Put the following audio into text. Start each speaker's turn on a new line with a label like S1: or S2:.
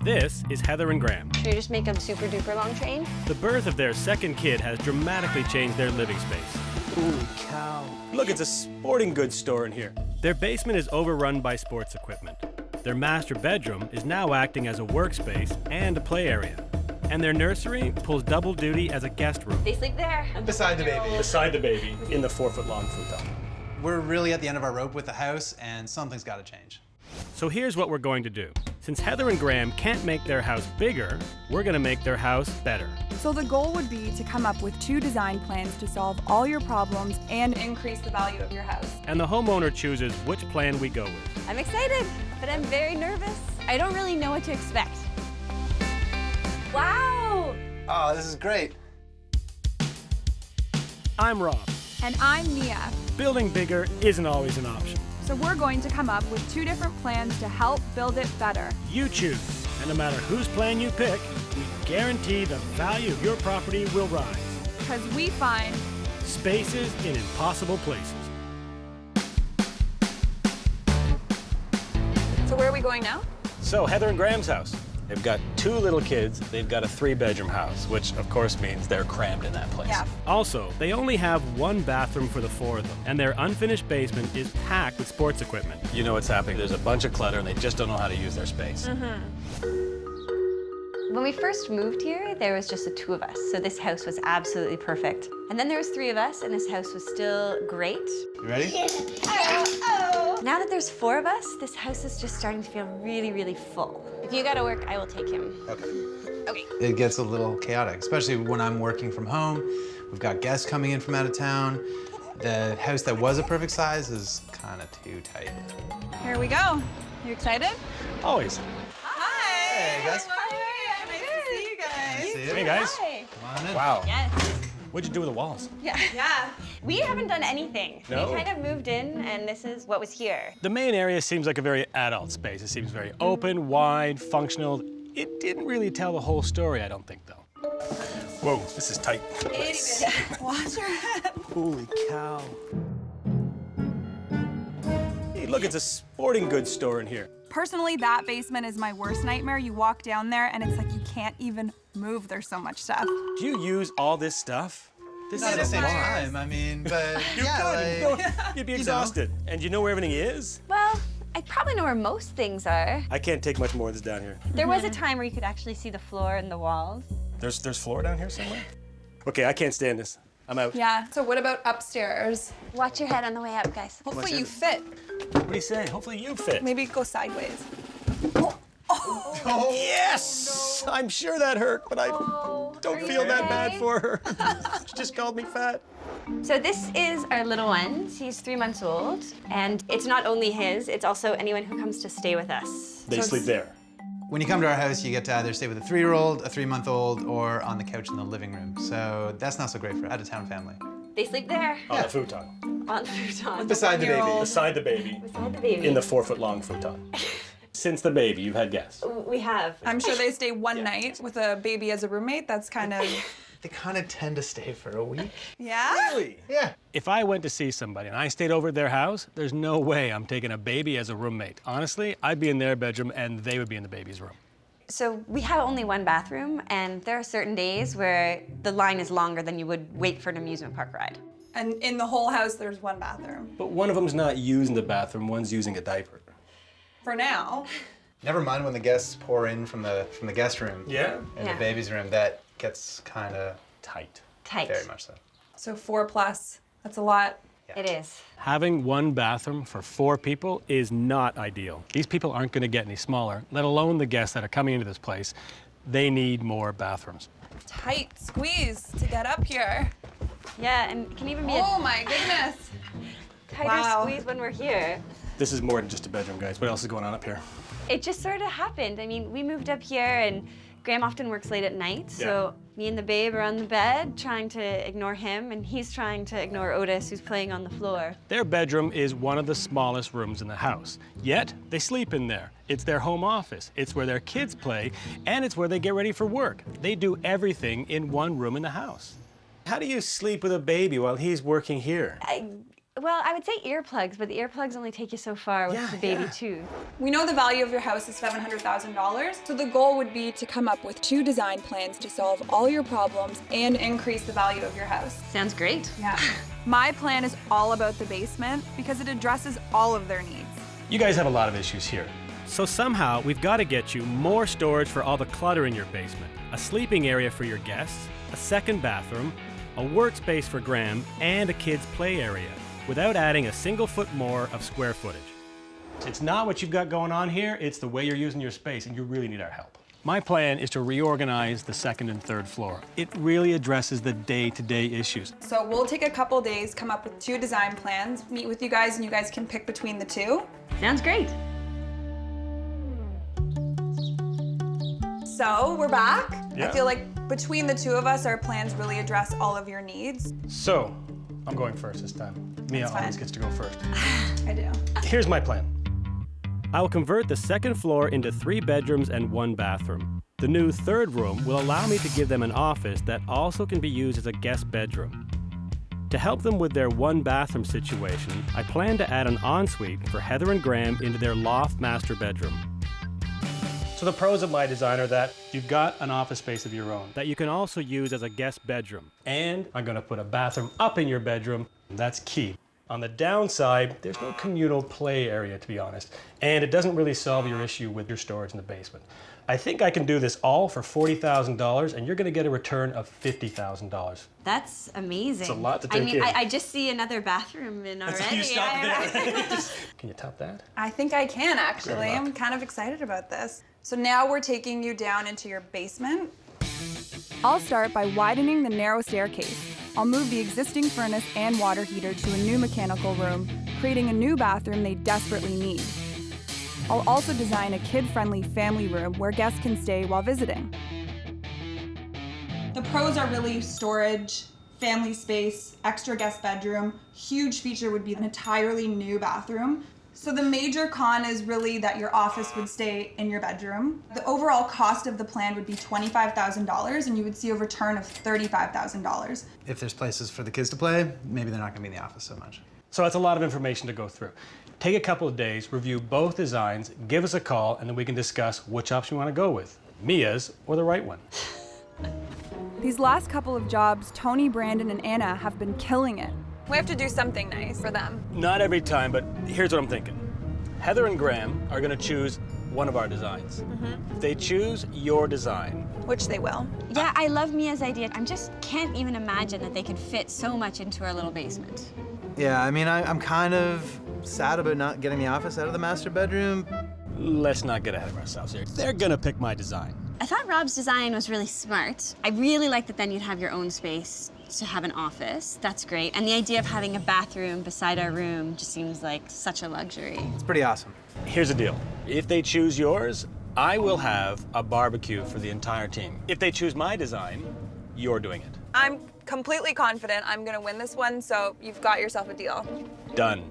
S1: This is Heather and Graham.
S2: Should we just make a super duper long train?
S1: The birth of their second kid has dramatically changed their living space.
S3: Holy cow.
S1: Look, it's a sporting goods store in here. Their basement is overrun by sports equipment. Their master bedroom is now acting as a workspace and a play area. And their nursery pulls double duty as a guest room.
S2: They sleep there.
S3: Beside the baby.
S1: Beside the baby, in the 4-foot-long futon.
S3: We're really at the end of our rope with the house, and something's got to change.
S1: So here's what we're going to do. Since Heather and Graham can't make their house bigger, we're going to make their house better.
S4: So the goal would be to come up with 2 design plans to solve all your problems and increase the value of your house.
S1: And the homeowner chooses which plan we go with.
S2: I'm excited, but I'm very nervous. I don't really know what to expect. Wow!
S3: Oh, this is great.
S1: I'm Rob.
S4: And I'm Mia.
S1: Building bigger isn't always an option.
S4: So we're going to come up with 2 different plans to help build it better.
S1: You choose, and no matter whose plan you pick, we guarantee the value of your property will rise.
S4: Because we find
S1: Spaces in impossible places.
S4: So where are we going now?
S1: So Heather and Graham's house. They've got 2 little kids. They've got a 3-bedroom house, which of course means they're crammed in that place.
S4: Yeah.
S1: Also, they only have 1 bathroom for the 4 of them, and their unfinished basement is packed with sports equipment. You know what's happening. There's a bunch of clutter, and they just don't know how to use their space.
S2: When we first moved here, there was just the 2 of us, so this house was absolutely perfect. And then there was 3 of us, and this house was still great.
S3: You ready?
S2: Now that there's 4 of us, this house is just starting to feel really, really full. If you gotta work, I will take him.
S3: Okay.
S2: Okay.
S3: It gets a little chaotic, especially when I'm working from home. We've got guests coming in from out of town. The house that was a perfect size is kind of too tight.
S4: Here we go. You excited?
S1: Always.
S4: Hi!
S3: Hey, guys.
S4: How are you? Nice to see you guys.
S3: See you.
S1: Hey, guys.
S2: Hi.
S3: Come on in.
S1: Wow.
S2: Yes.
S1: What'd you do with the walls?
S2: Yeah.
S4: Yeah.
S2: We haven't done anything.
S1: No?
S2: We kind of moved in, and this is what was here.
S1: The main area seems like a very adult space. It seems very open, wide, functional. It didn't really tell the whole story, I don't think, though. Whoa, this is tight.
S4: Watch your head.
S1: Holy cow. Hey, look, it's a sporting goods store in here.
S4: Personally, that basement is my worst nightmare. You walk down there and it's like you can't even move. There's so much stuff.
S1: Do you use all this stuff? This
S3: Not at the
S1: is a
S3: same
S1: lot.
S3: time, I mean, but
S1: You
S3: yeah,
S1: could.
S3: like,
S1: You'd be
S3: know.
S1: exhausted. And you know where everything is?
S2: Well, I probably know where most things are.
S1: I can't take much more of this down here.
S2: There was a time where you could actually see the floor and the walls.
S1: There's floor down here somewhere? Okay, I can't stand this. I'm out.
S4: Yeah. So what about upstairs?
S2: Watch your head on the way up, guys.
S4: Hopefully you fit.
S1: What do you say? Hopefully you fit.
S4: Maybe go sideways.
S1: Yes! I'm sure that hurt, but I don't
S2: are
S1: feel
S2: you
S1: that bad
S2: okay?
S1: for her. She just called me fat.
S2: So this is our little one. He's 3 months old, and it's not only his, it's also anyone who comes to stay with us.
S1: They sleep there.
S3: when you come to our house, you get to either stay with a 3-year-old, a 3-month-old, or on the couch in the living room. So that's not so great for an out-of-town family.
S2: They sleep there.
S1: On the futon.
S2: On the futon.
S3: Beside the baby.
S1: Beside the baby.
S2: Beside the baby.
S1: In the 4-foot-long futon. Since the baby, you've had guests.
S2: We have.
S4: I'm sure they stay one night with a baby as a roommate. That's kind of...
S3: They kind of tend to stay for a week.
S4: Yeah?
S1: Really?
S3: Yeah.
S1: If I went to see somebody and I stayed over at their house, there's no way I'm taking a baby as a roommate. Honestly, I'd be in their bedroom and they would be in the baby's room.
S2: So we have only one bathroom, and there are certain days where the line is longer than you would wait for an amusement park ride.
S4: And in the whole house, there's one bathroom.
S1: But one of them's not using the bathroom, one's using a diaper.
S4: For now.
S3: Never mind when the guests pour in from the guest room.
S1: Yeah?
S3: In
S2: Yeah.
S3: the baby's room, that gets kind of
S1: Tight.
S2: Tight.
S3: very much so.
S4: So 4+, that's a lot.
S2: It is.
S1: Having one bathroom for 4 people is not ideal. These people aren't going to get any smaller, let alone the guests that are coming into this place. They need more bathrooms.
S4: Tight squeeze to get up here.
S2: Yeah, and it can even be
S4: Oh my goodness.
S2: a tighter
S4: wow.
S2: squeeze when we're here.
S1: This is more than just a bedroom, guys. What else is going on up here?
S2: It just sort of happened. I mean, we moved up here, and Graham often works late at night, so me and the babe are on the bed trying to ignore him, and he's trying to ignore Otis, who's playing on the floor.
S1: Their bedroom is one of the smallest rooms in the house, yet they sleep in there. It's their home office, it's where their kids play, and it's where they get ready for work. They do everything in one room in the house. How do you sleep with a baby while he's working here?
S2: Well, I would say earplugs, but the earplugs only take you so far with the baby too.
S4: We know the value of your house is $700,000, so the goal would be to come up with 2 design plans to solve all your problems and increase the value of your house.
S2: Sounds great.
S4: Yeah. My plan is all about the basement because it addresses all of their needs.
S1: You guys have a lot of issues here. So somehow, we've got to get you more storage for all the clutter in your basement, a sleeping area for your guests, a second bathroom, a workspace for Graham, and a kid's play area, without adding a single foot more of square footage. It's not what you've got going on here, it's the way you're using your space, and you really need our help. My plan is to reorganize the second and third floor. It really addresses the day-to-day issues.
S4: So we'll take a couple days, come up with 2 design plans, meet with you guys, and you guys can pick between the 2.
S2: Sounds great.
S4: So we're back.
S1: Yeah.
S4: I feel like between the 2 of us, our plans really address all of your needs.
S1: So, I'm going first this time. Mia
S4: That's fine.
S1: always gets to go first.
S4: I do.
S1: Here's my plan. I will convert the second floor into 3 bedrooms and 1 bathroom. The new third room will allow me to give them an office that also can be used as a guest bedroom. To help them with their 1 bathroom situation, I plan to add an ensuite for Heather and Graham into their loft master bedroom. So the pros of my design are that you've got an office space of your own that you can also use as a guest bedroom. And I'm gonna put a bathroom up in your bedroom. That's key. On the downside, there's no communal play area, to be honest. And it doesn't really solve your issue with your storage in the basement. I think I can do this all for $40,000, and you're gonna get a return of $50,000.
S2: That's amazing.
S1: It's a lot to take in.
S2: I just see another bathroom in already.
S1: You stop there. Can you top that?
S4: I think I can, actually.
S1: Good luck.
S4: I'm kind of excited about this. So now we're taking you down into your basement. I'll start by widening the narrow staircase. I'll move the existing furnace and water heater to a new mechanical room, creating a new bathroom they desperately need. I'll also design a kid-friendly family room where guests can stay while visiting. The pros are really storage, family space, extra guest bedroom. Huge feature would be an entirely new bathroom. So the major con is really that your office would stay in your bedroom. The overall cost of the plan would be $25,000, and you would see a return of $35,000.
S3: If there's places for the kids to play, maybe they're not gonna be in the office so much.
S1: So that's a lot of information to go through. Take a couple of days, review both designs, give us a call, and then we can discuss which option we want to go with, Mia's or the right one.
S4: These last couple of jobs, Tony, Brandon, and Anna have been killing it. We have to do something nice for them.
S1: Not every time, but here's what I'm thinking. Heather and Graham are going to choose one of our designs. If they choose your design,
S4: Which they will.
S2: Yeah, I love Mia's idea. I just can't even imagine that they could fit so much into our little basement.
S5: Yeah, I mean, I'm kind of sad about not getting the office out of the master bedroom.
S1: let's not get ahead of ourselves here. They're going to pick my design.
S2: I thought Rob's design was really smart. I really like that then you'd have your own space to have an office. That's great. And the idea of having a bathroom beside our room just seems like such a luxury.
S5: It's pretty awesome.
S1: Here's the deal. If they choose yours, I will have a barbecue for the entire team. If they choose my design, you're doing it.
S4: I'm completely confident I'm gonna win this one, so you've got yourself a deal.
S1: Done.